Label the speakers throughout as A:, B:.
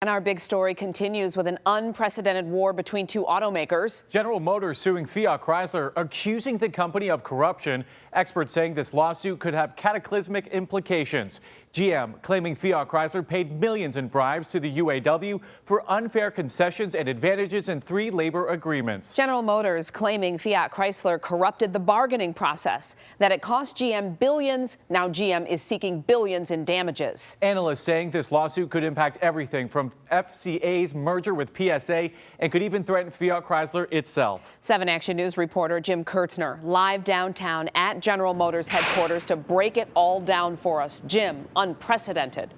A: And our big story continues with an unprecedented war between two automakers.
B: General Motors suing Fiat Chrysler, accusing the company of corruption. Experts saying this lawsuit could have cataclysmic implications. GM claiming Fiat Chrysler paid millions in bribes to the UAW for unfair concessions and advantages in 3 labor agreements.
A: General Motors claiming Fiat Chrysler corrupted the bargaining process, that it cost GM billions. Now GM is seeking billions in damages.
B: Analysts saying this lawsuit could impact everything from FCA's merger with PSA and could even threaten Fiat Chrysler itself. 7
A: Action News reporter Jim Kurtzner live downtown at General Motors headquarters to break it all down for us. Jim, unprecedented.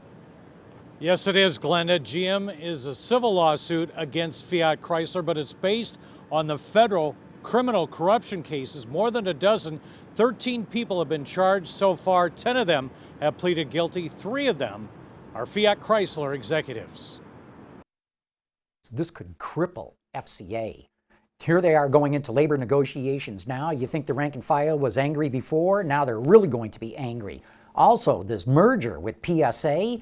C: Yes, it is, Glenda. GM is a civil lawsuit against Fiat Chrysler, but it's based on the federal criminal corruption cases. More than a dozen, 13 people have been charged so far. 10 of them have pleaded guilty. 3 of them are Fiat Chrysler executives.
D: This could cripple FCA. Here they are going into labor negotiations now. You think the rank and file was angry before? Now they're really going to be angry. Also, this merger with PSA,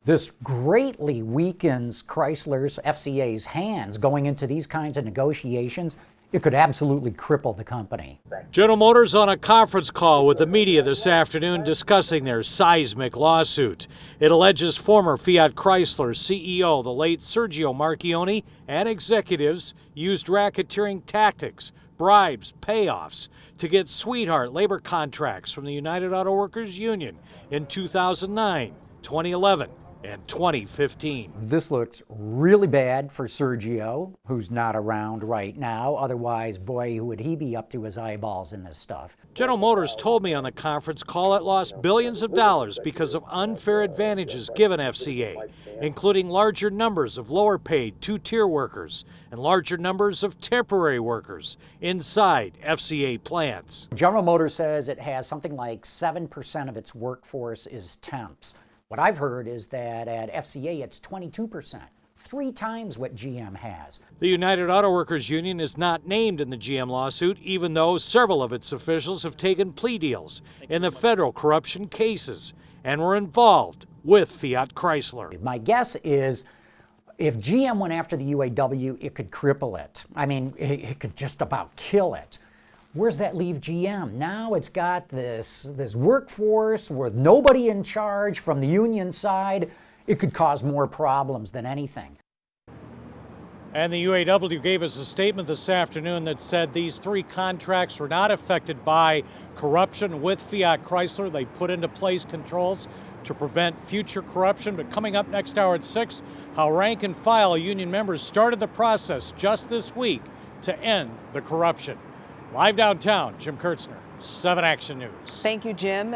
D: this greatly weakens Chrysler's, FCA's hands going into these kinds of negotiations. It could absolutely cripple the company.
C: General Motors on a conference call with the media this afternoon discussing their seismic lawsuit. It alleges former Fiat Chrysler CEO, the late Sergio Marchionne, and executives used racketeering tactics, bribes, payoffs to get sweetheart labor contracts from the United Auto Workers Union in 2009, 2011, and 2015.
D: This looks really bad for Sergio, who's not around right now. Otherwise, boy, who would he be up to his eyeballs in this stuff?
C: General Motors told me on the conference call it lost billions of dollars because of unfair advantages given FCA, including larger numbers of lower-paid 2-tier workers and larger numbers of temporary workers inside FCA plants.
D: General Motors says it has something like 7% of its workforce is temps. What I've heard is that at FCA it's 22%, 3 times what GM has.
C: The United Auto Workers Union is not named in the GM lawsuit, even though several of its officials have taken plea deals in the federal corruption cases and were involved with Fiat Chrysler.
D: My guess is if GM went after the UAW, it could cripple it. I mean, it could just about kill it. Where's that leave GM? Now it's got this workforce with nobody in charge from the union side. It could cause more problems than anything.
C: And the UAW gave us a statement this afternoon that said these 3 contracts were not affected by corruption with Fiat Chrysler. They put into place controls to prevent future corruption. But coming up next hour at 6, how rank and file union members started the process just this week to end the corruption. Live downtown, Jim Kurtzner, 7 Action News.
A: Thank you, Jim.